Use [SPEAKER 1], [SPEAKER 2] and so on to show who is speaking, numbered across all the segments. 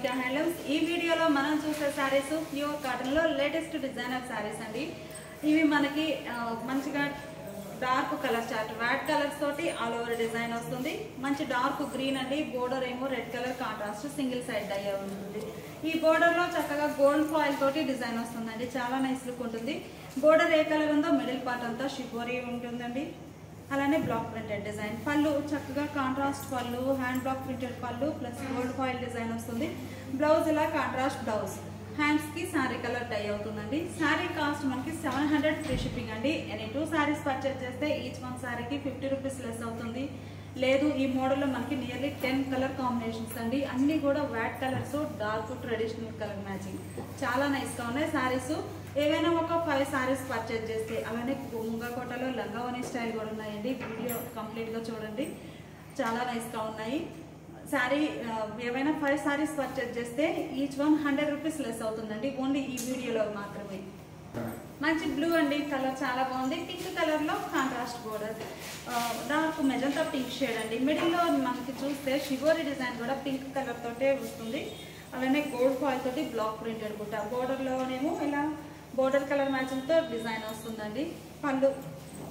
[SPEAKER 1] Aditya Handlooms. ఈ వీడియోలో మనం చూసే సారీస్ ప్యూర్ కాటన్ లో లేటెస్ట్ డిజైనర్ సారీస్ అండి. ఇవి మనకి మంచిగా dark colour chart what colours తోటి ఆల్ ఓవర్ డిజైన్ వస్తుంది. మంచి డార్క్ గ్రీన్ అండి, బోర్డర్ ఏమో red colour contrast single side dye ఉంటుంది. ఈ బోర్డర్ లో చక్కగా గోల్డ్ ఫాయిల్ తోటి డిజైన్ వస్తుందండి, చాలా నైస్ లుక్ ఉంటుంది. బోర్డర్ ఏ కలర్ ఉందో మిడిల్ పార్ట్ అంతా షిబోరీ ఉంటుందండి. అలానే బ్లాక్ ప్రింటెడ్ డిజైన్, పళ్ళు చక్కగా కాంట్రాస్ట్ పళ్ళు, హ్యాండ్ బ్లాక్ ప్రింటెడ్ పళ్ళు ప్లస్ గోల్డ్ ఫాయిల్ డిజైన్ వస్తుంది. బ్లౌజ్ ఇలా కాంట్రాస్ట్ బ్లౌజ్, హ్యాండ్స్ కి సారీ కలర్ డై అవుతుందండి. సారీ కాస్ట్ మనకి 700 ఫ్రీ షిప్పింగ్ అండి. ఎనీ 2 సారీస్ పర్చేస్ చేస్తే ఈచ్ వన్ సారీకి 50 రూపీస్ లెస్ అవుతుంది. లేదు ఈ మోడల్లో మనకి నియర్లీ 10 కలర్ కాంబినేషన్స్ అండి, అన్ని కూడా VAT colours, dark traditional colour matching చాలా నైస్ గా ఉన్నాయి సారీస్. ఏవైనా ఒక 5 సారీస్ పర్చేజ్ చేస్తే, అలానే ముంగకోటలో లంగావని స్టైల్ కూడా ఉన్నాయండి. వీడియో కంప్లీట్ గా చూడండి, చాలా నైస్ గా ఉన్నాయి. సారీ ఏవైనా 5 సారీస్ పర్చేజ్ చేస్తే ఈచ్ వన్ 100 రూపీస్ లెస్ అవుతుందండి, ఓన్లీ ఈ వీడియోలో మాత్రమే. మంచి బ్లూ అండి, కలర్ చాలా బాగుంది. పింక్ కలర్ లో contrast border, dark magenta pink shade అండి. మిడిల్ లో మనకి చూస్తే షిబోరీ డిజైన్ కూడా పింక్ కలర్ తోటే వస్తుంది. అలానే గోల్డ్ ఫాయిల్ తోటి బ్లాక్ ప్రింటెడ్ బుట్ట, బోర్డర్ లోనేమో ఇలా బోర్డర్ కలర్ మ్యాచింగ్ తో డిజైన్ వస్తుందండి. పళ్ళు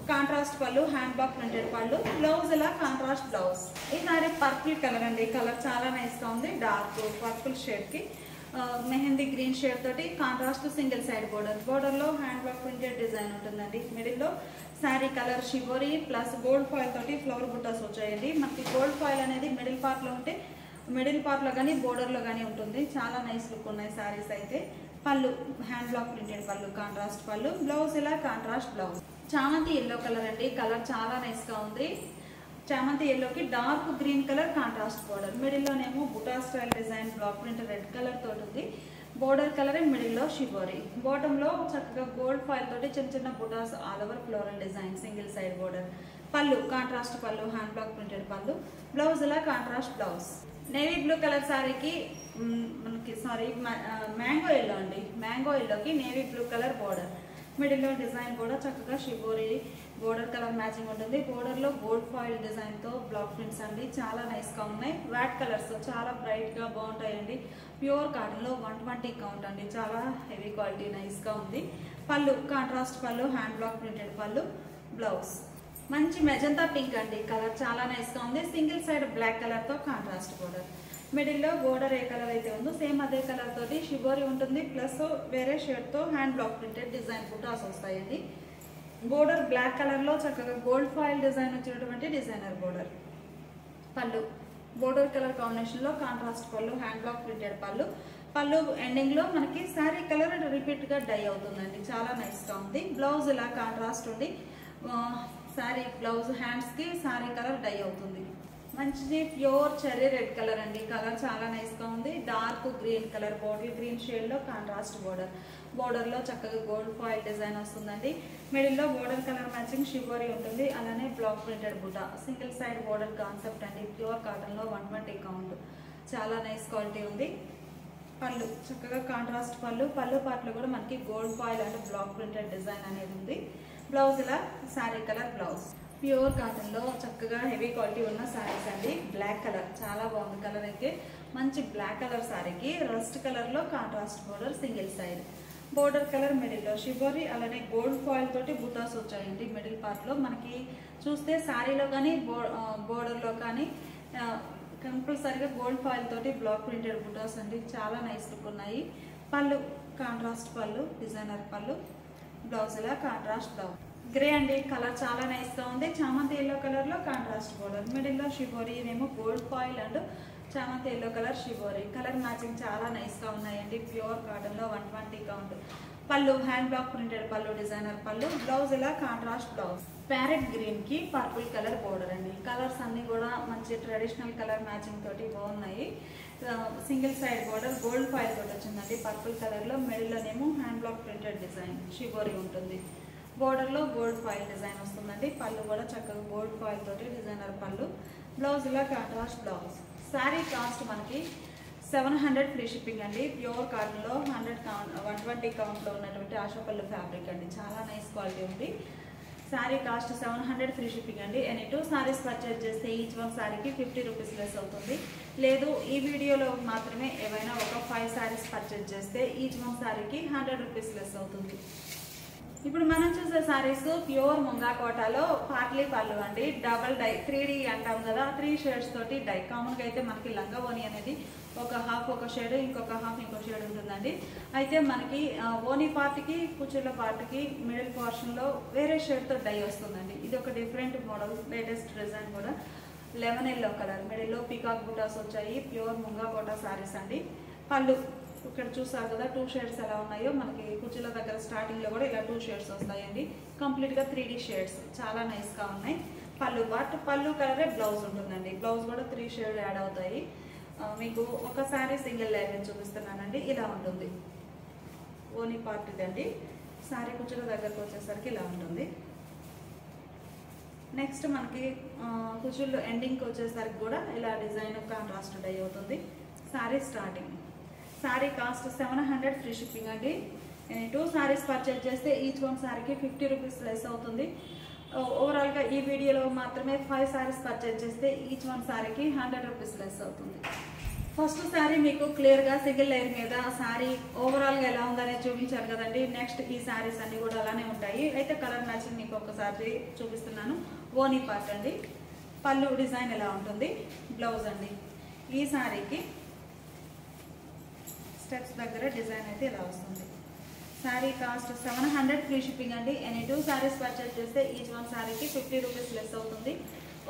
[SPEAKER 1] కాంట్రాస్ట్ పళ్ళు, హ్యాండ్ బ్లాక్ ప్రింటెడ్ పళ్ళు, బ్లౌజ్ ఇలా కాంట్రాస్ట్ బ్లౌజ్. ఈ సారీ పర్పుల్ కలర్ అండి, కలర్ చాలా నైస్ గా ఉంది. డార్క్ పర్పుల్ షేడ్ కి మెహందీ గ్రీన్ షేడ్ తోటి contrast single side border, border లో హ్యాండ్ బ్లాక్ ప్రింటెడ్ డిజైన్ ఉంటుందండి. మిడిల్ లో sari colour shibori plus gold foil తోటి ఫ్లవర్ బుట్టాస్ వచ్చాయండి. మనకి గోల్డ్ ఫాయిల్ అనేది మిడిల్ పార్ట్ లో ఉంటే, మిడిల్ పార్ట్ లో కానీ బోర్డర్ లో కానీ ఉంటుంది. చాలా నైస్ లుక్ ఉన్నాయి సారీస్ అయితే. పళ్ళు హ్యాండ్ బ్లాక్ ప్రింటెడ్ పళ్ళు, కాంట్రాస్ట్ పళ్ళు, బ్లౌజ్ ఇలా కాంట్రాస్ట్ బ్లౌజ్. చామంతి ఎల్లో కలర్ అండి, కలర్ చాలా నైస్ గా ఉంది. చామంతి ఎల్లోకి dark green colour contrast border, middle లోనేమో బుటా style design block print red colour తోటి ఉంది. బోర్డర్ కలర్ మిడిల్ లో షిబోరీ, బాటమ్ లో చక్కగా గోల్డ్ ఫాయిల్ తోటి చిన్న చిన్న బుటాస్ all over floral design single side border. పళ్ళు కాంట్రాస్ట్ పళ్ళు, హ్యాండ్ బ్లాక్ ప్రింటెడ్ పళ్ళు, బ్లౌజ్ ఇలా contrast blouse. Navy blue colour సారీకి మనకి మ్యాంగో ఎల్లో అండి, మ్యాంగో ఎల్లోకి navy blue colour border, middle లో డిజైన్ కూడా చక్కగా షిబోరీ బోర్డర్ కలర్ మ్యాచింగ్ ఉంటుంది. బోర్డర్ లో గోల్డ్ ఫాయిల్ డిజైన్ తో బ్లాక్ ప్రింట్స్ అండి, చాలా నైస్ గా ఉన్నాయి. వ్యాట్ కలర్స్ చాలా బ్రైట్ గా బాగుంటాయండి. ప్యూర్ కాటన్ లో 120 కౌంట్ అండి, చాలా హెవీ క్వాలిటీ నైస్ గా ఉంది. పళ్ళు కాంట్రాస్ట్ పళ్ళు, హ్యాండ్ బ్లాక్ ప్రింటెడ్ పళ్ళు, బ్లౌజ్ మంచి మెజంతా పింక్ అండి, కలర్ చాలా నైస్ గా ఉంది. సింగిల్ సైడ్ బ్లాక్ కలర్ తో కాంట్రాస్ట్ బోర్డర్, మిడిల్ లో బోర్డర్ ఏ కలర్ అయితే ఉందో సేమ్ అదే కలర్ తోటి షిబోరీ ఉంటుంది. ప్లస్ వేరే షేడ్ తో హ్యాండ్ బ్లాక్ ప్రింటెడ్ డిజైన్ బుటాస్ వస్తాయండి. బోర్డర్ బ్లాక్ కలర్ లో చక్కగా గోల్డ్ ఫాయిల్ డిజైన్ వచ్చినటువంటి డిజైనర్ బోర్డర్. పళ్ళు బోర్డర్ కలర్ కాంబినేషన్ లో కాంట్రాస్ట్ పళ్ళు, హ్యాండ్ బ్లాక్ ప్రింటెడ్ పళ్ళు. పళ్ళు ఎండింగ్ లో మనకి శారీ కలర్ రిపీట్ గా డై అవుతుందండి, చాలా నైస్ గా ఉంది. బ్లౌజ్ ఇలా కాంట్రాస్ట్ ఉంది. శారీ బ్లౌజ్ హ్యాండ్స్ కి శారీ కలర్ డై అవుతుంది. మంచిది ప్యూర్ చెర్రీ రెడ్ కలర్ అండి, కలర్ చాలా నైస్ గా ఉంది. Dark green colour bottle green shade లో కాంట్రాస్ట్ బోర్డర్, బోర్డర్ లో చక్కగా గోల్డ్ ఫాయిల్ డిజైన్ వస్తుందండి. మిడిల్ లో బోర్డర్ కలర్ మ్యాచింగ్ షిబోరీ ఉంటుంది. అలానే block printed buta single side border concept అండి. ప్యూర్ కాటన్ లో 120 కౌంట్, చాలా నైస్ క్వాలిటీ ఉంది. పళ్ళు చక్కగా కాంట్రాస్ట్ పళ్ళు, పళ్ళు పార్ట్ లో కూడా మనకి గోల్డ్ ఫాయిల్ అంటే బ్లాక్ ప్రింటెడ్ డిజైన్ అనేది ఉంది. బ్లౌజ్ ఇలా sari colour blouse. Pure cotton లో చక్కగా హెవీ క్వాలిటీ ఉన్న సారీస్ అండి. బ్లాక్ కలర్ చాలా బాగుంది, కలర్ అయితే మంచి బ్లాక్ కలర్ సారీకి రస్ట్ కలర్ లో contrast border single side, border colour middle లో షిబోరీ, అలానే గోల్డ్ ఫాయిల్ తోటి బుటాస్ వచ్చాయండి. మిడిల్ పార్ట్ లో మనకి చూస్తే సారీలో కానీ బోర్డర్ లో కానీ కంపల్సరీగా గోల్డ్ ఫాయిల్ తోటి బ్లాక్ ప్రింటెడ్ బుటాస్ అండి, చాలా నైస్ లుక్ ఉన్నాయి. పళ్ళు కాంట్రాస్ట్ పళ్ళు, డిజైనర్ పళ్ళు, బ్లౌజ్ ఇలా కాంట్రాస్ట్ బ్లౌజ్. గ్రే అండి, కలర్ చాలా నైస్ గా ఉంది. చామంతి ఎల్లో కలర్ లో కాంట్రాస్ట్ బోర్డర్, మిడిల్ లో షిబోరీ, ఇదేమో గోల్డ్ ఫాయిల్ అండ్ చామంతి yellow colour shibori. Colour matching చాలా నైస్ గా ఉన్నాయండి. ప్యూర్ కాటన్ లో 120 కౌంట్. పళ్ళు హ్యాండ్ బ్లాక్ ప్రింటెడ్ పళ్ళు, డిజైనర్ పళ్ళు, బ్లౌజ్ ఇలా కాంట్రాస్ట్ బ్లౌజ్. ప్యారెట్ గ్రీన్ కి పర్పుల్ కలర్ బోర్డర్ అండి, కలర్స్ అన్ని కూడా మంచి ట్రెడిషనల్ కలర్ మ్యాచింగ్ తోటి బాగున్నాయి. Single side border gold foil తోటి వచ్చిందండి పర్పుల్ కలర్ లో. మిడిల్ లోనేమో hand block printed design shibori ఉంటుంది. బోర్డర్ లో గోల్డ్ ఫాయిల్ డిజైన్ వస్తుందండి. పళ్ళు కూడా చక్కగా గోల్డ్ ఫాయిల్ తోటి డిజైనర్ పళ్ళు, బ్లౌజ్ ఇలా కాంట్రాస్ట్ బ్లౌజ్. శారీ కాస్ట్ మనకి 700 ఫ్రీ షిప్పింగ్ అండి. ప్యూర్ కాటన్ లో 120 కౌంట్ లో ఉన్నటువంటి ఆశాపల్లి ఫ్యాబ్రిక్ అండి, చాలా నైస్ క్వాలిటీ ఉంది. శారీ కాస్ట్ 700 ఫ్రీ షిప్పింగ్ అండి. ఎనీ 2 సారీస్ పర్చేజ్ చేస్తే ఈచ్ వన్ సారీకి 50 రూపీస్ లెస్ అవుతుంది. లేదు ఈ వీడియోలో మాత్రమే ఏవైనా ఒక 5 సారీస్ పర్చేజ్ చేస్తే ఈచ్ వన్ సారీకి 100 రూపీస్ లెస్ అవుతుంది. ఇప్పుడు మనం చూసే సారీస్ ప్యూర్ ముంగా కోటాలో పార్ట్లీ పళ్ళు అండి. డబల్ డై 3D అంటాం కదా, 3 షేడ్స్ తోటి డై. కామన్గా అయితే మనకి లంగా ఓని అనేది ఒక హాఫ్ ఒక షేడ్, ఇంకొక హాఫ్ ఇంకో షేడ్ ఉంటుందండి. అయితే మనకి ఓని పార్ట్కి కుచ్చుల పార్ట్కి మిడిల్ పోర్షన్లో వేరే షేడ్తో డై వస్తుందండి. ఇది ఒక డిఫరెంట్ మోడల్, లేటెస్ట్ డిజైన్ కూడా. లెమన్ ఎల్లో కలర్, మిడిల్లో పీకాక్ బూటాస్ వచ్చాయి. ప్యూర్ ముంగా కోటా సారీస్ అండి. పళ్ళు ఇక్కడ చూసారు కదా 2 షేడ్స్ ఎలా ఉన్నాయో, మనకి కుచ్చుల దగ్గర స్టార్టింగ్ లో కూడా ఇలా 2 షేడ్స్ వస్తాయండి. కంప్లీట్ గా 3D షేడ్స్ చాలా నైస్ గా ఉన్నాయి. పళ్ళు పార్ట్, పళ్ళు కలరే బ్లౌజ్ ఉంటుందండి. బ్లౌజ్ కూడా 3 షేడ్ యాడ్ అవుతాయి. మీకు ఒక సారీ సింగిల్ లేయర్ చూపిస్తున్నానండి. ఇలా ఉంటుంది ఓని పార్ట్ ఇదండి. సారీ కుచ్చుల దగ్గరకు వచ్చేసరికి ఇలా ఉంటుంది. నెక్స్ట్ మనకి కుచ్చుల్లో ఎండింగ్కి వచ్చేసరికి కూడా ఇలా డిజైన్ కాంట్రాస్ట్ డై అవుతుంది. Sorry starting, sorry cost 700 free shipping అండి. 2 సారీస్ పర్చేజ్ చేస్తే ఈచ్ వన్ సారీకి 50 రూపీస్ లెస్ అవుతుంది. ఓవరాల్గా ఈ వీడియోలో మాత్రమే 5 సారీస్ పర్చేజ్ చేస్తే ఈచ్ వన్ సారీకి 100 రూపీస్ లెస్ అవుతుంది. ఫస్ట్ సారీ మీకు క్లియర్గా సింగిల్ లేయర్ మీద సారీ ఓవరాల్గా ఎలా ఉందని చూపించారు కదండి. నెక్స్ట్ ఈ సారీస్ అన్ని కూడా అలానే ఉంటాయి. అయితే కలర్ మ్యాచింగ్ మీకు ఒకసారి చూపిస్తున్నాను. ఓనీ పార్ట్ అండి. పళ్ళు డిజైన్ ఎలా ఉంటుంది, బ్లౌజ్ అండి. ఈ సారీకి స్టెప్స్ దగ్గర డిజైన్ అయితే ఇలా వస్తుంది. సారీ కాస్ట్ 700 ఫ్రీ షిప్పింగ్ అండి. 2 సారీస్ పర్చేజ్ చేస్తే ఈచ్ వన్ సారీకి 50 రూపీస్ లెస్ అవుతుంది.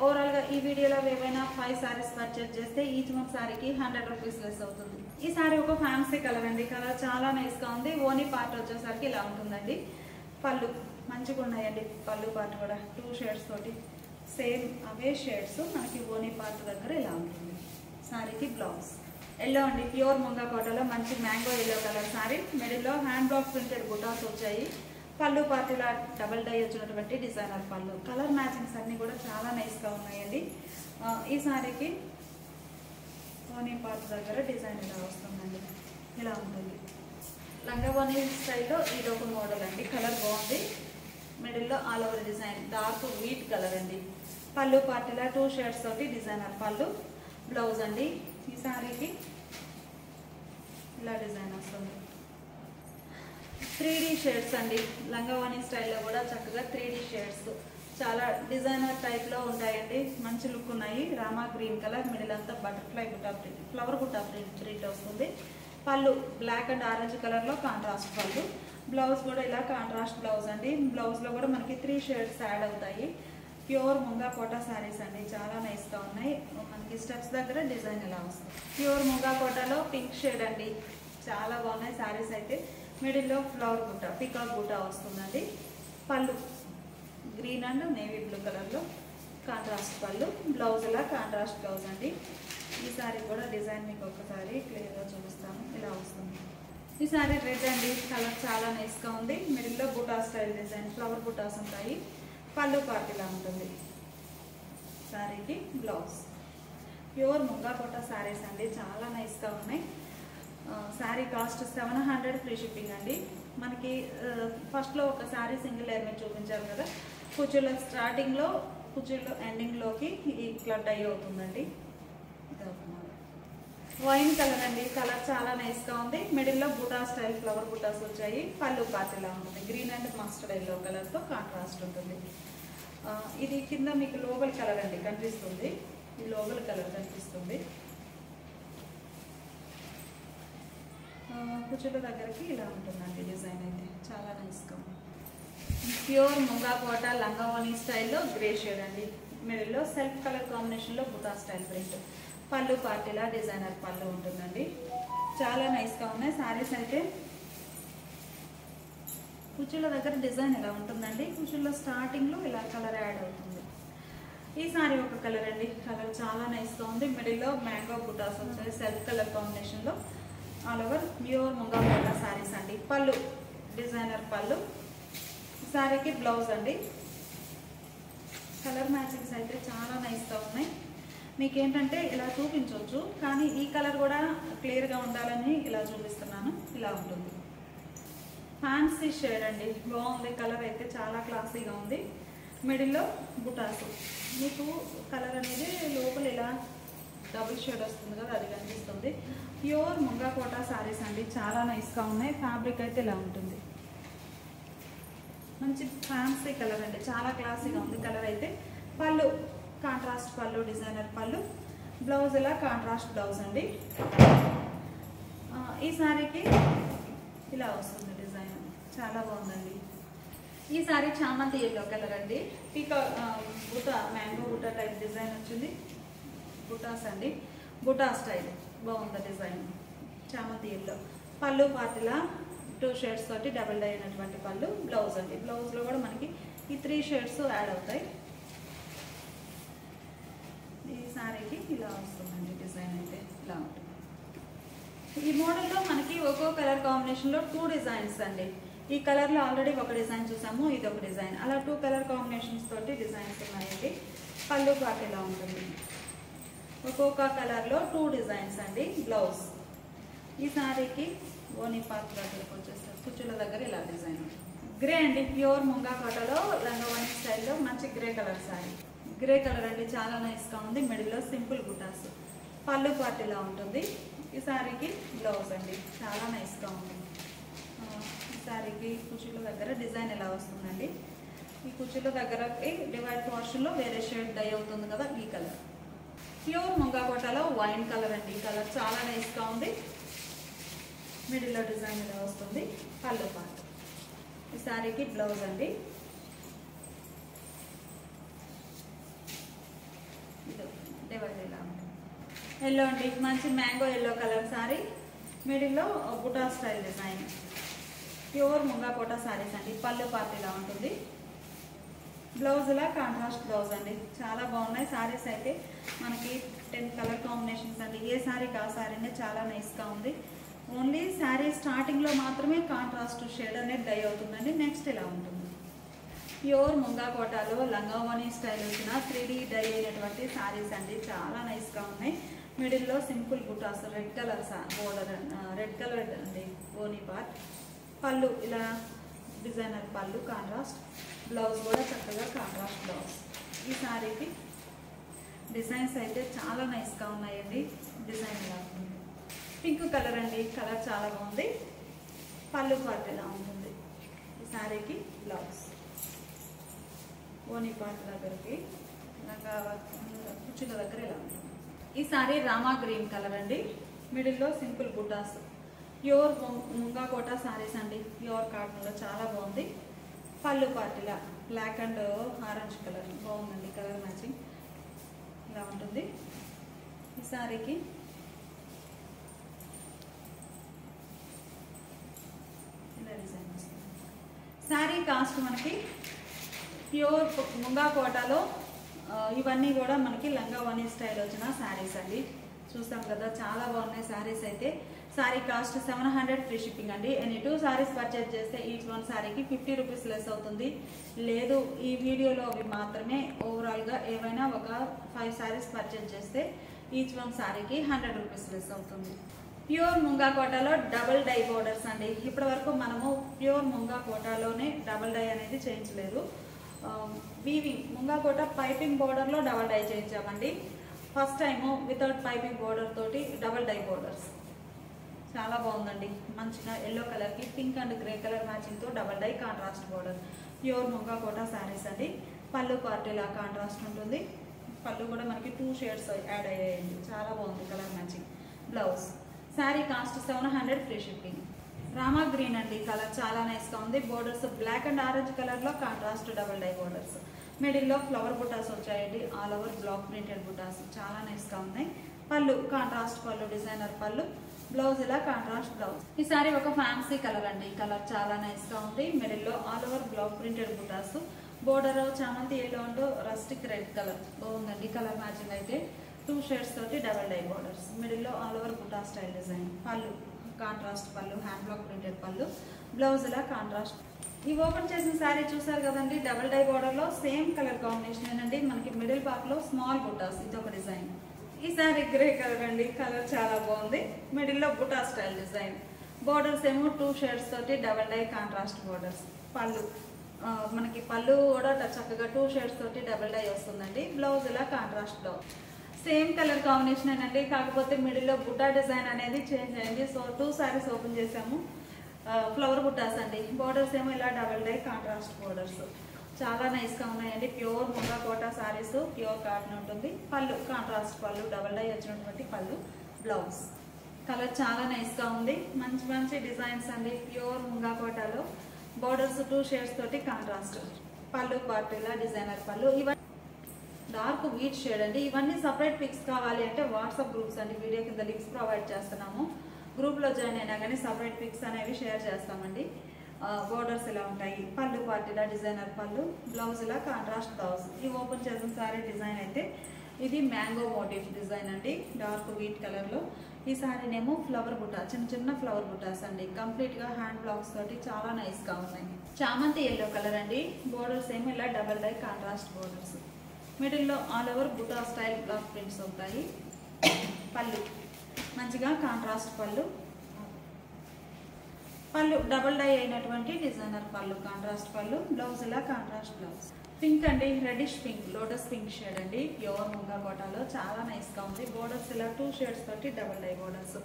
[SPEAKER 1] ఓవరాల్గా ఈ వీడియోలో ఏవైనా 5 సారీస్ పర్చేజ్ చేస్తే ఈచ్ వన్ సారీకి 100 రూపీస్ లెస్ అవుతుంది. ఈ సారీ ఒక ఫ్యాన్సీ కలర్ అండి. కలర్ చాలా నైస్గా ఉంది. ఓనీ పార్ట్ వచ్చేసరికి ఇలా ఉంటుందండి. పళ్ళు మంచిగా ఉన్నాయండి. పళ్ళు పార్ట్ కూడా 2 షేడ్స్ తోటి సేమ్ అవే షేడ్స్ మనకి ఓనీ పార్ట్ దగ్గర ఇలా ఉంటుంది. సారీకి బ్లౌజ్ ఎల్లో అండి. ప్యూర్ ముంగా కోటలో మంచి మ్యాంగో ఎల్లో కలర్ సారీ. మిడిల్లో హ్యాండ్ బ్లాక్ ప్రింటెడ్ బుటాస్ వచ్చాయి. పళ్ళు పార్ట్ ఇలా డబల్ డై వచ్చినటువంటి డిజైనర్ పళ్ళు. కలర్ మ్యాచింగ్స్ అన్నీ కూడా చాలా నైస్గా ఉన్నాయండి. ఈ సారీకి ఓనీ పార్ట్ దగ్గర డిజైన్ ఇలా వస్తుందండి. ఇలా ఉంటుంది. లంగా ఓనీ స్టైల్లో ఇది ఒక మోడల్ అండి. కలర్ బాగుంది. మిడిల్లో all over design dark wheat colour అండి. పళ్ళు పార్ట్ ఇలా 2 షేడ్స్ తోటి డిజైనర్ పళ్ళు. బ్లౌజ్ అండి. ఈ సారీకి ఇలా డిజైన్ వస్తుంది. 3D షేడ్స్ అండి. లంగావాణి స్టైల్లో కూడా చక్కగా 3D షేడ్స్ చాలా డిజైనర్ టైప్లో ఉంటాయండి. మంచి లుక్ ఉన్నాయి. రామా గ్రీన్ కలర్, మిడిల్ అంతా butterfly Butta print, flower Butta print వస్తుంది. పళ్ళు బ్లాక్ అండ్ ఆరెంజ్ కలర్లో కాంట్రాస్ట్ పళ్ళు. బ్లౌజ్ కూడా ఇలా కాంట్రాస్ట్ బ్లౌజ్ అండి. బ్లౌజ్లో కూడా మనకి 3 షేడ్స్ యాడ్ అవుతాయి. ప్యూర్ ముంగా కోటా సారీస్ అండి. చాలా నైస్గా ఉన్నాయి. మనకి స్టెప్స్ దగ్గర డిజైన్ ఎలా వస్తుంది. ప్యూర్ ముంగా కోటాలో పింక్ షేడ్ అండి. చాలా బాగున్నాయి సారీస్ అయితే. మిడిల్లో ఫ్లవర్ బుట్ట, పికాక్ బుట్ట వస్తుందండి. పళ్ళు గ్రీన్ అండ్ నేవీ బ్లూ కలర్లో కాంట్రాస్ట్ పళ్ళు. బ్లౌజ్ ఇలా కాంట్రాస్ట్ బ్లౌజ్ అండి. ఈ సారీ కూడా డిజైన్ మీకు ఒకసారి క్లియర్గా చూపిస్తాను. ఇలా వస్తుంది. ఈ సారీ రెడ్ అండి. కలర్ చాలా నైస్గా ఉంది. మిడిల్లో బుటా స్టైల్ డిజైన్, ఫ్లవర్ బుటాస్ ఉంటాయి. పళ్ళు పార్ట్ ఇలా ఉంటుంది. సారీకి బ్లౌజ్. ప్యూర్ ముంగా కోటా సారీస్ అండి. చాలా నైస్గా ఉన్నాయి. సారీ కాస్ట్ 700 ఫ్రీ షిప్పింగ్ అండి. మనకి ఫస్ట్లో ఒక సారీ సింగిల్ లేయర్ మీద చూపించారు కదా, కుచ్చుల స్టార్టింగ్లో కుచ్చుల్లో ఎండింగ్లోకి ఇట్లా డై అవుతుందండి. వైన్ కలర్ అండి. కలర్ చాలా నైస్గా ఉంది. మిడిల్లో బుటా స్టైల్ ఫ్లవర్ బుటాస్ వచ్చాయి. పళ్ళు పార్ట్ ఇలా ఉంటుంది. గ్రీన్ అండ్ మస్టర్డ్ ఎల్లో కలర్తో కాంట్రాస్ట్ ఉంటుంది. ఇది కింద మీకు లోగల్ కలర్ అండి కనిపిస్తుంది. ఈ లోగల్ కలర్ కనిపిస్తుంది. కుచ్చుల దగ్గరకి ఇలా ఉంటుందండి డిజైన్ అయితే. చాలా నైస్గా ఉంది. ప్యూర్ ముంగా కోటా లంగావోని స్టైల్లో గ్రే షేడ్ అండి. మిడిల్లో సెల్ఫ్ కలర్ కాంబినేషన్లో బుటా స్టైల్ ప్రింట్. పళ్ళు పార్టీలా డిజైనర్ పళ్ళు ఉంటుందండి. చాలా నైస్గా ఉన్నాయి సారీస్ అయితే. కుచ్చుల దగ్గర డిజైన్ ఇలా ఉంటుందండి. కుచ్చుల్లో స్టార్టింగ్లో ఇలా కలర్ యాడ్ అవుతుంది. ఈ సారీ ఒక కలర్ అండి. కలర్ చాలా నైస్గా ఉంది. మిడిల్లో మ్యాంగో బుటాస్ వచ్చాయి సెల్ఫ్ కలర్ కాంబినేషన్లో. All over pure munga Kota saris అండి. పళ్ళు డిజైనర్ పళ్ళు. సారీకి బ్లౌజ్ అండి. కలర్ మ్యాచింగ్స్ అయితే చాలా నైస్గా ఉన్నాయి. మీకు ఏంటంటే ఇలా చూపించవచ్చు, కానీ ఈ కలర్ కూడా క్లియర్గా ఉండాలని ఇలా చూపిస్తున్నాను. ఇలా ఉంటుంది. ఫ్యాన్సీ షేడ్ అండి. బాగుంది. కలర్ అయితే చాలా క్లాసీగా ఉంది. మిడిల్లో బుటాసు. మీకు కలర్ అనేది లోపల ఇలా డబుల్ షేడ్ వస్తుంది కదా, అది కనిపిస్తుంది. ప్యూర్ ముంగా కోటా సారీస్ అండి, చాలా నైస్గా ఉన్నాయి. ఫ్యాబ్రిక్ అయితే ఇలా ఉంటుంది, మంచి ఫ్యాన్సీ కలర్ అండి, చాలా క్లాసీగా ఉంది కలర్ అయితే. పళ్ళు కాంట్రాస్ట్ పళ్ళు, డిజైనర్ పళ్ళు. బ్లౌజ్ ఇలా కాంట్రాస్ట్ బ్లౌజ్ అండి. ఈ సారీకి ఇలా వస్తుంది డిజైన్, చాలా బాగుందండి. ఈ సారీ చామంతి ఎల్లో కలర్ అండి, పీకా బుటా మ్యాంగో బుటా టైప్ డిజైన్ వచ్చింది. బుటాస్ అండి, బుటా స్టైల్ బాగుంది డిజైన్. చామంతి ఎల్లో పళ్ళు పార్టీలా 2 షేడ్స్ తోటి డబుల్ డై అయినటువంటి పళ్ళు. బ్లౌజ్ అండి, బ్లౌజ్లో కూడా మనకి ఈ 3 షేడ్స్ యాడ్ అవుతాయి. ఈ సారీకి ఇలా వస్తుందండి డిజైన్ అయితే, ఇలా ఉంటుంది. ఈ మోడల్లో మనకి ఒక్కో కలర్ కాంబినేషన్లో 2 డిజైన్స్ అండి. ఈ కలర్లో ఆల్రెడీ ఒక డిజైన్ చూసాము, ఇది ఒక డిజైన్, అలా 2 కలర్ కాంబినేషన్స్ తోటి డిజైన్స్ ఉన్నాయండి. పళ్ళు పాటు ఇలా ఉంటుంది, ఒక్కొక్క కలర్లో 2 డిజైన్స్ అండి. బ్లౌజ్ ఈ సారీకి ఓనీ పార్ట్ దగ్గరకు వచ్చేస్తారు, కుచ్చుల దగ్గర ఇలా డిజైన్. గ్రే అండి, ప్యూర్ ముంగా కోటలో లంగవాణి స్టైల్లో మంచి grey colour sorry. Grey colour అండి, చాలా నైస్గా ఉంది. మిడిల్లో సింపుల్ బుటాస్. పళ్ళు పార్ట్ ఇలా ఉంటుంది. ఈ సారీకి బ్లౌజ్ అండి, చాలా నైస్గా ఉంది. ఈ సారీకి కుచ్చుల దగ్గర డిజైన్ ఎలా వస్తుందండి. ఈ కుచ్చుల దగ్గరకి డివైడ్ పోర్షన్లో వేరే షేడ్ డై అవుతుంది కదా, ఈ కలర్. ప్యూర్ ముంగా కోటలో వైన్ కలర్ అండి, ఈ కలర్ చాలా నైస్గా ఉంది. మిడిల్లో డిజైన్ ఇలా వస్తుంది. పళ్ళు పార్ట్. ఈ సారీకి బ్లౌజ్ అండి. డివైడ్ ఇలా ఉంటుంది. ఎల్లో అండి, మంచి మ్యాంగో ఎల్లో కలర్ సారీ. మిడిల్లో బుటా style design. Pure munga Kota saris అండి. పళ్ళు పార్ట్ ఇలా ఉంటుంది. బ్లౌజ్ ఇలా కాంట్రాస్ట్ బ్లౌజ్ అండి, చాలా బాగున్నాయి సారీస్ అయితే. మనకి 10 కలర్ కాంబినేషన్స్ అండి. ఏ సారీకి ఆ సారీనే చాలా నైస్గా ఉంది. ఓన్లీ శారీ స్టార్టింగ్లో మాత్రమే కాంట్రాస్ట్ షేడ్ అనేది డై అవుతుందండి. నెక్స్ట్ ఇలా ఉంటుంది. ప్యూర్ ముంగా కోటాలో లంగావాణి స్టైల్ వచ్చిన 3D డై అయినటువంటి శారీస్ అండి, చాలా నైస్గా ఉన్నాయి. మిడిల్లో సింపుల్ బుటాస్, red colour border, red colour అండి ఓనీ పార్ట్. పళ్ళు ఇలా డిజైనర్ పళ్ళు కాంట్రాస్ట్. బ్లౌజ్ కూడా చక్కగా కాంట్రాస్ట్ బ్లౌజ్. ఈ శారీకి డిజైన్స్ అయితే చాలా నైస్గా ఉన్నాయండి. డిజైన్ ఇలా ఉంటుంది. పింక్ కలర్ అండి, కలర్ చాలా బాగుంది. పళ్ళు పార్ట్ ఇలా ఉంటుంది. ఈ శారీకి బ్లౌజ్. ఓనీ పార్ట్ దగ్గరికి కుచ్చుల దగ్గర ఇలా ఉంటుంది. ఈ సారీ రామా గ్రీన్ కలర్ అండి. మిడిల్లో సింపుల్ బుటాస్. ప్యూర్ ముంగా కోటా సారీస్ అండి, ప్యూర్ కాటన్లో చాలా బాగుంది. పళ్ళు పార్ట్ ఇలా బ్లాక్ అండ్ ఆరెంజ్ కలర్ బాగుందండి, కలర్ మ్యాచింగ్ ఇలా ఉంటుంది. ఈ సారీకి శారీ కాస్ట్ మనకి ప్యూర్ ముంగా కోటాలో ఇవన్నీ కూడా మనకి లంగావాణి స్టైల్ వచ్చిన శారీస్ అండి. చూస్తాం కదా, చాలా బాగున్నాయి శారీస్ అయితే. శారీ కాస్ట్ 700 ఫ్రీ షిప్పింగ్ అండి. ఎనీ 2 శారీస్ పర్చేజ్ చేస్తే ఈచ్ 1 శారీకి 50 రూపీస్ లెస్ అవుతుంది. లేదు, ఈ వీడియోలో అవి మాత్రమే, ఓవరాల్గా ఏవైనా ఒక 5 శారీస్ పర్చేజ్ చేస్తే ఈచ్ 1 శారీకి 100 రూపీస్ లెస్ అవుతుంది. ప్యూర్ ముంగా కోటాలో డబుల్ డై బోర్డర్స్ అండి. ఇప్పటి వరకు మనము ప్యూర్ ముంగా కోటాలోనే డబుల్ డై అనేది చేయించలేదు. వీవింగ్ ముంగా కోట పైపింగ్ బోర్డర్లో డబుల్ డై చేయించామండి. First time without piping border తోటి డబుల్ డై బోర్డర్స్. చాలా బాగుందండి, మంచిగా ఎల్లో కలర్కి పింక్ అండ్ గ్రే కలర్ మ్యాచింగ్తో double dye contrast border. Pure munga Kota saris అండి. పళ్ళు పార్ట్ ఇలా కాంట్రాస్ట్ ఉంటుంది. పళ్ళు కూడా మనకి 2 షేడ్స్ యాడ్ అయ్యాయండి, చాలా బాగుంది colour matching. Blouse. Sari cost 700 free shipping. Rama green అండి, కలర్ చాలా నైస్గా ఉంది. బోర్డర్స్ బ్లాక్ అండ్ ఆరెంజ్ కలర్లో కాంట్రాస్ట్ డబుల్ డై బోర్డర్స్. మిడిల్లో ఫ్లవర్ బుటాస్ వచ్చాయండి, ఆల్ ఓవర్ బ్లాక్ ప్రింటెడ్ బుటాస్, చాలా నైస్గా ఉన్నాయి. పళ్ళు కాంట్రాస్ట్ పళ్ళు, డిజైనర్ పళ్ళు. బ్లౌజ్ ఇలా కాంట్రాస్ట్ బ్లౌజ్. ఈ సారీ ఒక ఫ్యాన్సీ కలర్ అండి, కలర్ చాలా నైస్గా ఉంది. మిడిల్లో all over block printed butas. Border చామంతి yellow and rustic red colour బాగుందండి, కలర్ మ్యాచింగ్ అయితే. 2 షేడ్స్ తోటి డబల్ డై బోర్డర్స్. మిడిల్లో all over buta style design. Pallu contrast పళ్ళు, హ్యాండ్ బ్లాక్ ప్రింటెడ్ పళ్ళు. బ్లౌజ్ ఇలా కాంట్రాస్ట్. ఈ ఓపెన్ చేసిన శారీ చూసారు కదండి, డబల్ డై బోర్డర్లో సేమ్ కలర్ కాంబినేషన్ ఏనండి. మనకి మిడిల్ పార్ట్లో స్మాల్ బుటాస్, ఇది ఒక డిజైన్. ఈ శారీ గ్రే కలర్ అండి, కలర్ చాలా బాగుంది. మిడిల్లో బుటా స్టైల్ డిజైన్. బోర్డర్స్ ఏమో 2 షేడ్స్ తోటి డబల్ డై కాంట్రాస్ట్ బోర్డర్స్. పళ్ళు మనకి పళ్ళు కూడా చక్కగా 2 షేడ్స్ తోటి డబల్ డై వస్తుందండి. బ్లౌజ్ ఇలా contrast blouse. Same colour combination అండి, కాకపోతే మిడిల్లో బుట్టా డిజైన్ అనేది చేంజ్ అయింది. సో 2 సారీస్ ఓపెన్ చేసాము. ఫ్లవర్ బుట్టాస్ అండి. బోర్డర్స్ ఏమో ఇలా డబల్ డై కాంట్రాస్ట్ బోర్డర్స్ చాలా నైస్ గా ఉన్నాయండి. Pure munga Kota saris, pure cotton ఉంటుంది. పళ్ళు కాంట్రాస్ట్ పళ్ళు, డబల్ డై వచ్చినటువంటి పళ్ళు, బ్లౌజ్. కలర్ చాలా నైస్ గా ఉంది. మంచి మంచి డిజైన్స్ అండి. ప్యూర్ ముంగా కోటాలో బోర్డర్స్ 2 షేడ్స్ తోటి కాంట్రాస్ట్ పళ్ళు, పార్టీలా డిజైనర్ పళ్ళు. ఇవన్నీ డార్క్ వీట్ షేడ్ అండి. ఇవన్నీ సపరేట్ పిక్స్ కావాలి అంటే వాట్సాప్ గ్రూప్స్ అండి, వీడియో కింద లింక్స్ ప్రొవైడ్ చేస్తున్నాము. గ్రూప్ లో జాయిన్ అయినా కానీ సపరేట్ పిక్స్ అనేవి షేర్ చేస్తామండి. బోర్డర్స్ ఇలా ఉంటాయి. పళ్ళు పార్టీలా డిజైనర్ పళ్ళు, బ్లౌజ్ ఇలా కాంట్రాస్ట్ బ్లౌజ్. ఈ ఓపెన్ చేసిన సారీ డిజైన్ అయితే ఇది మ్యాంగో మోటివ్ డిజైన్ అండి, డార్క్ వీట్ కలర్ లో. ఈ సారీనేమో ఫ్లవర్ బుట్టా, చిన్న చిన్న ఫ్లవర్ బుట్టాస్ అండి. కంప్లీట్ గా హ్యాండ్ బ్లాక్స్ తోటి చాలా నైస్ గా ఉన్నాయి. చామంతి ఎల్లో కలర్ అండి. బోర్డర్స్ ఏమో ఇలా డబల్ డై కాంట్రాస్ట్ బోర్డర్స్. మిడిల్లో all over buta style block prints ఉంటాయి. పళ్ళు మంచిగా contrast pallu, pallu double dye అయినటువంటి డిజైనర్ పళ్ళు, కాంట్రాస్ట్ పళ్ళు, బ్లౌజ్ ఇలా కాంట్రాస్ట్ బ్లౌజ్. పింక్ అండి, reddish pink, lotus pink shade అండి. ప్యూర్ ముంగా కోటాలో చాలా నైస్ గా ఉంది. బోర్డర్స్ ఇలా 2 షేడ్స్ తోటి డబల్ డై బోర్డర్స్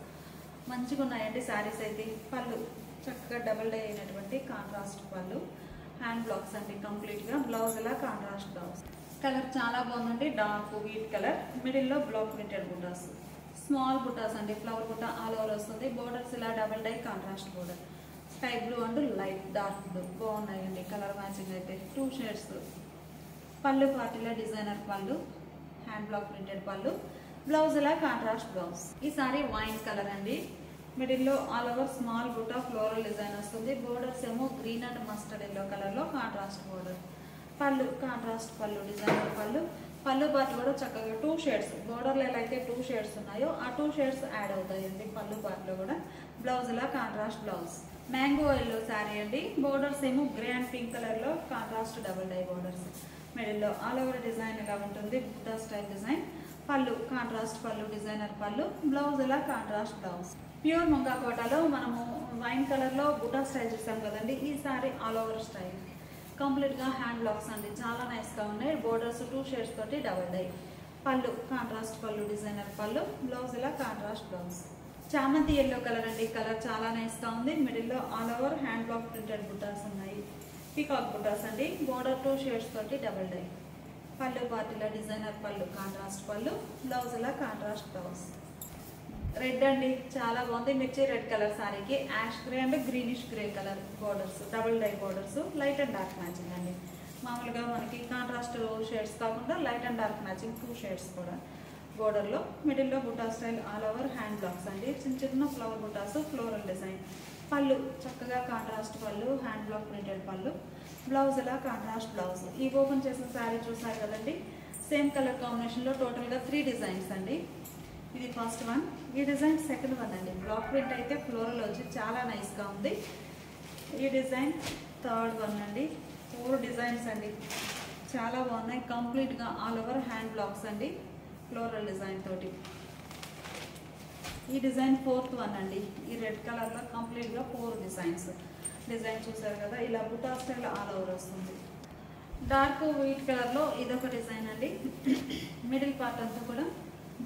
[SPEAKER 1] మంచిగా ఉన్నాయండి శారీస్ అయితే. పళ్ళు చక్కగా డబల్ డై అయినటువంటి కాంట్రాస్ట్ పళ్ళు, హ్యాండ్ బ్లాక్స్ అండి కంప్లీట్ గా. బ్లౌజ్ ఇలా కాంట్రాస్ట్ బ్లౌజ్. కలర్ చాలా బాగుందండి, డార్క్ వీట్ కలర్. మిడిల్లో block printed butas, small butas అండి. ఫ్లవర్ బుటా ఆల్ ఓవర్ వస్తుంది. బోర్డర్స్ ఇలా double dye contrast border, sky blue and light dark blue బాగున్నాయండి. కలర్ మ్యాచింగ్ అయితే 2 షేడ్స్. పళ్ళు పార్టీలో designer pallu, hand block printed పళ్ళు, బ్లౌజ్ ఇలా కాంట్రాస్ట్ బ్లౌజ్. ఈ సారీ వైన్ కలర్ అండి. మిడిల్లో all over small buta floral design వస్తుంది. బోర్డర్స్ ఏమో green and mustard yellow colour లో కాంట్రాస్ట్ బోర్డర్. పళ్ళు కాంట్రాస్ట్ పళ్ళు, డిజైనర్ పళ్ళు. పళ్ళు పార్ట్ కూడా చక్కగా 2 షేడ్స్. బోర్డర్లో ఎలా అయితే 2 షేడ్స్ ఉన్నాయో ఆ 2 షేడ్స్ యాడ్ అవుతాయండి పళ్ళు పార్ట్ లో కూడా. బ్లౌజ్ ఇలా contrast blouse. Mango yellow sari అండి. బోర్డర్స్ ఏమో గ్రే అండ్ పింక్ కలర్ లో కాంట్రాస్ట్ డబుల్ డై బోర్డర్స్. మిడిల్లో ఆల్ ఓవర్ డిజైన్ ఇలా ఉంటుంది, Butta style design. Pallu contrast పళ్ళు, డిజైనర్ పళ్ళు, బ్లౌజ్ ఇలా కాంట్రాస్ట్ బ్లౌజ్. ప్యూర్ ముంగా కోటాలో మనము వైన్ కలర్ లో బుట్టా స్టైల్ చూసాం కదండి. ఈ sari all over style complete గా హ్యాండ్ బ్లాక్స్ అండి, చాలా నైస్ గా ఉన్నాయి. బోర్డర్స్ 2 షేడ్స్ తోటి డబల్ డై. పళ్ళు కాంట్రాస్ట్ పళ్ళు, డిజైనర్ పళ్ళు, బ్లౌజ్ ఇలా కాంట్రాస్ట్ బ్లౌజ్. చామంతి ఎల్లో కలర్ అండి. కలర్ చాలా నైస్ గా ఉంది. మిడిల్లో all over hand block printed బుటాస్ ఉన్నాయి. పీకాక్ బుటాస్ అండి. బోర్డర్ 2 షేడ్స్ తోటి డబల్ డై. పళ్ళు పార్టీలో డిజైనర్ పళ్ళు, కాంట్రాస్ట్ పళ్ళు, బ్లౌజ్ ఇలా కాంట్రాస్ట్ బ్లౌజ్. రెడ్ అండి, చాలా బాగుంది. మిర్చి రెడ్ కలర్ సారీకి ash grey and greenish grey colour borders, double dye borders, light and dark matching అండి. మామూలుగా మనకి కాంట్రాస్ట్ షేడ్స్ కాకుండా light and dark matching 2 shades కూడా బోర్డర్ లో. మిడిల్ లో బుటా style all over hand blocks అండి. చిన్న చిన్న ఫ్లవర్ బుటాస్, ఫ్లోరల్ డిజైన్. పళ్ళు చక్కగా కాంట్రాస్ట్ పళ్ళు, హ్యాండ్ బ్లాక్ ప్రింటెడ్ పళ్ళు, బ్లౌజ్ ఇలా కాంట్రాస్ట్ బ్లౌజ్. ఈ ఓపెన్ చేసిన శారీ చూసారు కదండి. సేమ్ కలర్ కాంబినేషన్ లో టోటల్ గా 3 డిజైన్స్ అండి. ఇది ఫస్ట్ వన్. ఈ డిజైన్ సెకండ్ వన్ అండి. బ్లాక్ ప్రింట్ అయితే ఫ్లోరల్ వచ్చి చాలా నైస్ గా ఉంది. ఈ డిజైన్ థర్డ్ వన్ అండి. 4 డిజైన్స్ అండి, చాలా బాగున్నాయి. కంప్లీట్ గా ఆల్ ఓవర్ హ్యాండ్ బ్లాక్స్ అండి, ఫ్లోరల్ డిజైన్ తోటి. ఈ డిజైన్ 4th వన్ అండి. ఈ రెడ్ కలర్ లో కంప్లీట్ గా 4 డిజైన్స్. డిజైన్ చూసారు కదా, ఇలా బుటా స్టైల్ ఆల్ ఓవర్ వస్తుంది. డార్క్ వైట్ కలర్ లో ఇదొక డిజైన్ అండి. మిడిల్ పార్ట్ అంతా కూడా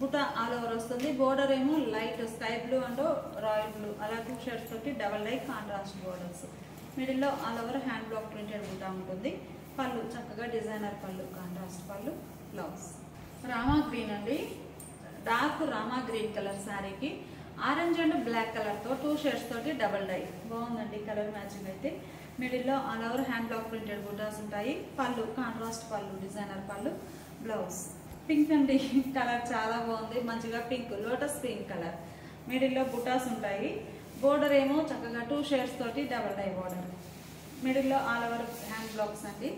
[SPEAKER 1] బుటా ఆల్ ఓవర్ వస్తుంది. బోర్డర్ ఏమో light sky blue and royal blue అలా 2 షేడ్స్ తోటి డబల్ డై కాంట్రాస్ట్ బోర్డర్స్. మిడిల్లో all over hand block printed buta ఉంటుంది. పళ్ళు చక్కగా డిజైనర్ పళ్ళు, కాంట్రాస్ట్ పళ్ళు, బ్లౌజ్. రామా గ్రీన్ అండి. డార్క్ రామా గ్రీన్ కలర్ శారీకి ఆరెంజ్ అండ్ బ్లాక్ కలర్ తో 2 షేడ్స్ తోటి డబల్ డై బాగుందండి కలర్ మ్యాచింగ్ అయితే. మిడిల్లో all over hand block printed బుటాస్ ఉంటాయి. పళ్ళు కాంట్రాస్ట్ పళ్ళు, డిజైనర్ పళ్ళు, బ్లౌజ్. పింక్ అండి. కలర్ చాలా బాగుంది, మంచిగా పింక్, లోటస్ పింక్ కలర్. మిడిల్లో బుటాస్ ఉంటాయి. బోర్డర్ ఏమో చక్కగా 2 షేడ్స్ తోటి డబల్ డై బోర్డర్. మిడిల్లో ఆల్ ఓవర్ హ్యాండ్ బ్లాక్స్ అండి.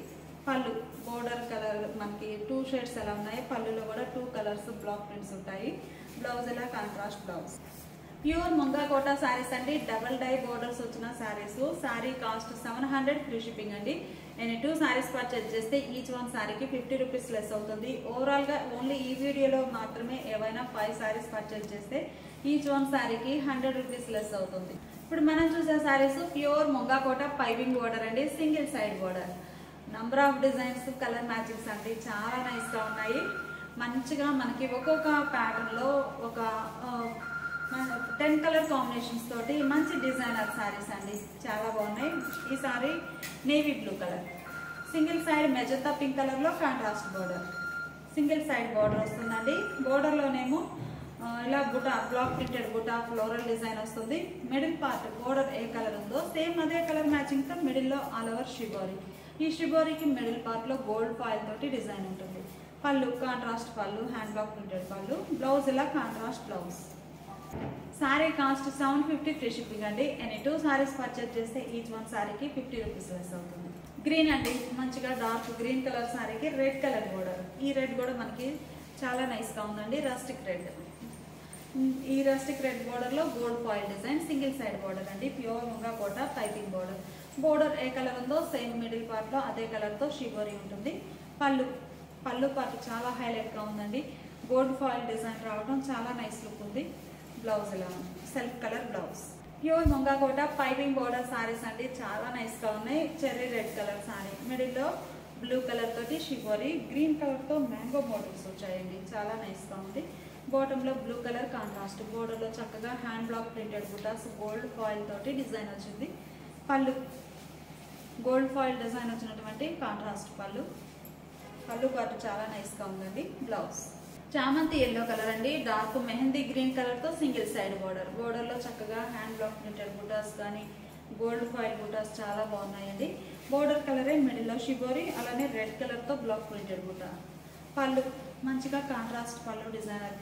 [SPEAKER 1] పళ్ళు బోర్డర్ కలర్ మనకి 2 షేడ్స్ ఎలా ఉన్నాయి, పళ్ళులో కూడా 2 కలర్స్ బ్లాక్ ప్రింట్స్ ఉంటాయి. బ్లౌజ్ ఇలా contrast blouse. Pure munga Kota saris అండి. డబల్ డై బోర్డర్స్ వచ్చిన saris. Sari cost 700 free shipping అండి. నేను 2 శారీస్ పర్చేజ్ చేస్తే ఈచ్ వన్ శారీకి 50 రూపీస్ లెస్ అవుతుంది. ఓవరాల్ గా ఓన్లీ ఈ వీడియోలో మాత్రమే ఏవైనా 5 శారీస్ పర్చేజ్ చేస్తే ఈచ్ వన్ శారీకి 100 రూపీస్ లెస్ అవుతుంది. ఇప్పుడు మనం చూసే saris pure munga Kota piping border అండి, single side border. Number of designs, colour matchings అండి చాలా నైస్ గా ఉన్నాయి. మంచిగా మనకి ఒక్కొక్క ప్యాటర్న్లో ఒక 10 కలర్ కాంబినేషన్స్ తోటి మంచి డిజైనర్ శారీస్ అండి, చాలా బాగున్నాయి. ఈ sari navy blue colour, single side magenta pink కలర్లో contrast border, single side border వస్తుందండి. బోర్డర్లోనేమో ఇలా బుటా బ్లాక్ ప్రింటెడ్ బుటా ఫ్లోరల్ డిజైన్ వస్తుంది. మిడిల్ పార్ట్ బోర్డర్ ఏ కలర్ ఉందో సేమ్ అదే కలర్ మ్యాచింగ్తో మిడిల్లో ఆల్ ఓవర్ షిబోరి. ఈ షిబోరికి మిడిల్ పార్ట్లో గోల్డ్ ఫాయిల్ తోటి డిజైన్ ఉంటుంది. పళ్ళు కాంట్రాస్ట్ పళ్ళు, హ్యాండ్ బ్లాక్ ప్రింటెడ్ పళ్ళు, బ్లౌజ్ ఇలా contrast blouse. Sari cost 750 free shipping అండి. ఎనీ 2 సారీస్ పర్చేజ్ చేస్తే ఈచ్ వన్ సారీకి 50 రూపీస్ లెస్ అవుతుంది. గ్రీన్ అండి, మంచిగా డార్క్ గ్రీన్ కలర్ సారీకి రెడ్ కలర్ బోర్డర్. ఈ రెడ్ కూడా మనకి చాలా నైస్గా ఉందండి, రస్టిక్ రెడ్. ఈ రస్టిక్ రెడ్ బోర్డర్లో gold foil design, single side border అండి, pure Munga Kota piping border. Border ఏ కలర్ ఉందో సేమ్ మిడిల్ పార్ట్లో అదే కలర్తో షిబోరి ఉంటుంది. పళ్ళు పార్ట్ చాలా హైలైట్గా ఉందండి, గోల్డ్ ఫాయిల్ డిజైన్ రావడం చాలా నైస్ లుక్ ఉంది. బ్లౌజ్ ఇలా self colour blouse. Pure Munga Kota piping border saris అండి, చాలా నైస్గా ఉన్నాయి. చెర్రీ రెడ్ కలర్ సారీ, మిడిల్లో బ్లూ కలర్ తోటి షిబోరి, గ్రీన్ కలర్తో మ్యాంగో మోటివ్స్ వచ్చాయండి, చాలా నైస్గా ఉంది. బాటంలో బ్లూ కలర్ కాంట్రాస్ట్, బోర్డర్లో చక్కగా హ్యాండ్ బ్లాక్ ప్రింటెడ్ బుటాస్ గోల్డ్ ఫాయిల్ తోటి డిజైన్ వచ్చింది. పళ్ళు గోల్డ్ ఫాయిల్ డిజైన్ వచ్చినటువంటి కాంట్రాస్ట్ పళ్ళు పాటు చాలా నైస్గా ఉందండి. బ్లౌజ్ చామంతి ఎల్లో కలర్ అండి, డార్క్ మెహందీ గ్రీన్ కలర్తో సింగిల్ సైడ్ బోర్డర్. బోర్డర్లో చక్కగా హ్యాండ్ బ్లాక్ ప్రింటెడ్ బుటాస్ కానీ గోల్డ్ ఫాయిల్ బుటాస్ చాలా బాగున్నాయండి. బోర్డర్ కలరే మిడిల్లో షిబోరి, అలానే రెడ్ కలర్తో బ్లాక్ ప్రింటెడ్ బుటా. పళ్ళు మంచిగా కాంట్రాస్ట్ పళ్ళు, డిజైనర్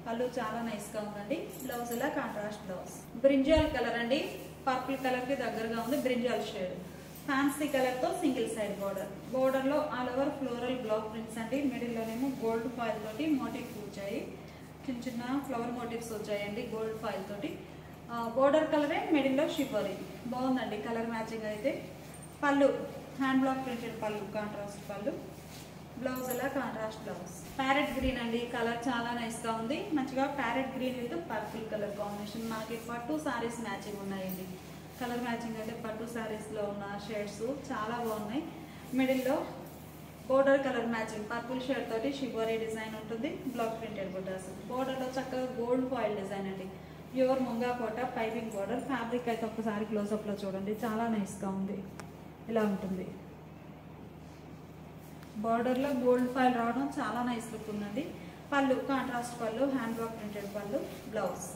[SPEAKER 1] పళ్ళు చాలా నైస్గా ఉందండి. బ్లౌజ్ ఇలా కాంట్రాస్ట్ బ్లౌజ్. బ్రింజాల్ కలర్ అండి, పర్పుల్ కలర్కి దగ్గరగా ఉంది బ్రింజాల్ షేడ్. ఫ్యాన్సీ కలర్తో సింగిల్ సైడ్ బోర్డర్. బోర్డర్లో all over floral black prints అండి, మిడిల్లోనేమో గోల్డ్ ఫాయిల్ తోటి మోటివ్స్ వచ్చాయి, చిన్న ఫ్లవర్ మోటివ్స్ వచ్చాయండి గోల్డ్ ఫాయిల్ తోటి. బోర్డర్ కలరే మిడిల్లో షిబోరి, బాగుందండి కలర్ మ్యాచింగ్ అయితే. పళ్ళు హ్యాండ్ బ్లాక్ ప్రింటెడ్ పళ్ళు, కాంట్రాస్ట్ పళ్ళు. బ్లౌజ్ ఇలా కాంట్రాస్ట్ బ్లౌజ్. ప్యారెట్ గ్రీన్ అండి, కలర్ చాలా నైస్గా ఉంది, మంచిగా parrot green with purple colour combination. మనకి పట్టు సారీస్ మ్యాచింగ్ ఉన్నాయండి, కలర్ మ్యాచింగ్ అంటే పట్టు సారీస్లో ఉన్న షేడ్స్ చాలా బాగున్నాయి. మిడిల్లో border colour matching purple shade తోటి షిబోరి డిజైన్ ఉంటుంది, బ్లాక్ ప్రింటెడ్ బుటాస్. బోర్డర్లో చక్కగా గోల్డ్ ఫాయిల్ డిజైన్ అండి, pure Munga Kota piping border. Fabric అయితే ఒకసారి క్లోజప్లో చూడండి, చాలా నైస్గా ఉంది, ఇలా ఉంటుంది. బార్డర్లో గోల్డ్ ఫాయిల్ రావడం చాలా నైస్ లుక్ ఉందండి. పళ్ళు కాంట్రాస్ట్ పళ్ళు, హ్యాండ్ బ్లాక్ ప్రింటెడ్ పళ్ళు. Blouse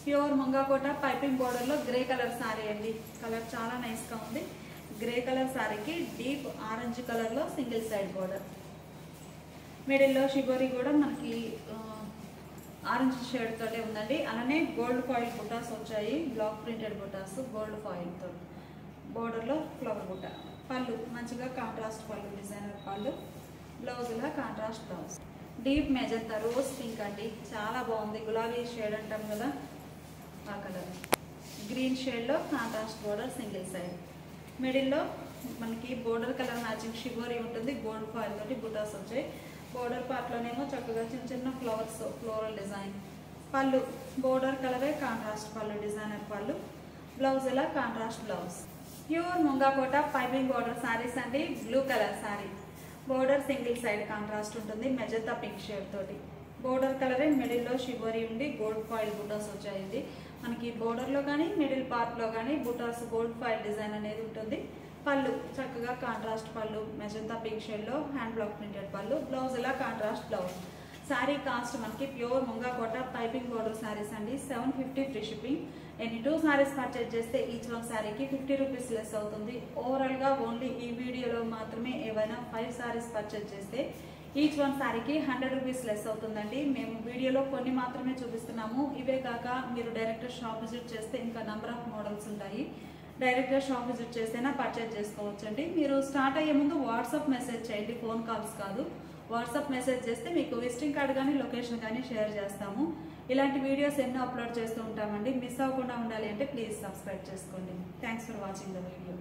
[SPEAKER 1] pure Munga Kota piping బోర్డర్లో గ్రే కలర్ సారీ అండి, కలర్ చాలా నైస్గా ఉంది. గ్రే కలర్ సారీకి డీప్ ఆరెంజ్ కలర్లో సింగిల్ సైడ్ బోర్డర్. మిడిల్లో షిబోరి కూడా మనకి ఆరెంజ్ షేడ్ తోటే ఉందండి, అలానే గోల్డ్ ఫాయిల్ బుటాస్ వచ్చాయి, బ్లాక్ ప్రింటెడ్ బుటాస్ గోల్డ్ ఫాయిల్తో. బోర్డర్లో ఫ్లవర్ బుట్ట. పళ్ళు మంచిగా కాంట్రాస్ట్ పళ్ళు, డిజైనర్ పళ్ళు. బ్లౌజ్ ఇలా contrast blouse. Deep magenta rose pink అండి, చాలా బాగుంది, గులాబీ షేడ్ అంటాం కదా ఆ కలర్. గ్రీన్ షేడ్లో కాంట్రాస్ట్ బోర్డర్ సింగిల్ సైడ్. మిడిల్లో మనకి బోర్డర్ కలర్ మ్యాచింగ్ షిబోరి ఉంటుంది, గోల్డ్ ఫాయిల్ తోటి బుటాస్ వచ్చాయి. బోర్డర్ పార్ట్లోనేమో చక్కగా చిన్న ఫ్లవర్స్ ఫ్లోరల్ డిజైన్. పళ్ళు బోర్డర్ కలరే కాంట్రాస్ట్ పళ్ళు, డిజైనర్ పళ్ళు. బ్లౌజ్ ఇలా contrast blouse. Pure Munga Kota piping border saris అండి, blue colour sorry. Border single side contrast ఉంటుంది, మెజంతా పింక్ షేడ్ తోటి. బోర్డర్ కలరే మిడిల్లో షిబోరి ఉండి గోల్డ్ ఫాయిల్ బుటాస్ వచ్చాయండి. మనకి బోర్డర్లో కానీ మిడిల్ పార్ట్లో కానీ బుటాస్ గోల్డ్ ఫాయిల్ డిజైన్ అనేది ఉంటుంది. పళ్ళు చక్కగా కాంట్రాస్ట్ పళ్ళు, మెజంతా పింక్ షేడ్లో హ్యాండ్ బ్లాక్ ప్రింటెడ్ పళ్ళు. బ్లౌజ్ ఇలా కాంట్రాస్ట్ బ్లౌజ్. శారీ కాస్ట్ మనకి pure Munga Kota piping border saris అండి, 750 free shipping. Any 2 saris purchase చేస్తే ఈచ్ వన్ శారీకి 50 రూపీస్ లెస్ అవుతుంది. ఓవరాల్గా ఓన్లీ ఈ వీడియోలో మాత్రమే ఏవైనా 5 సారీస్ పర్చేజ్ చేస్తే ఈచ్ వన్ శారీకి 100 రూపీస్ లెస్ అవుతుందండి. మేము వీడియోలో కొన్ని మాత్రమే చూపిస్తున్నాము. ఇవే కాక మీరు డైరెక్ట్ షాప్ విజిట్ చేస్తే ఇంకా నెంబర్ ఆఫ్ మోడల్స్ ఉంటాయి, డైరెక్ట్గా షాప్ విజిట్ చేస్తేనే పర్చేజ్ చేసుకోవచ్చండి. మీరు స్టార్ట్ అయ్యే ముందు వాట్సాప్ మెసేజ్ చేయండి, ఫోన్ కాల్స్ కాదు. వాట్సాప్ మెసేజ్ చేస్తే మీకు విజిటింగ్ కార్డ్ కానీ లొకేషన్ కానీ షేర్ చేస్తాము. ఇలాంటి వీడియోస్ ఎన్నో అప్లోడ్ చేస్తూ ఉంటామండి. మిస్ అవ్వకుండా ఉండాలి అంటే ప్లీజ్ సబ్స్క్రైబ్ చేసుకోండి. Thanks for watching the video.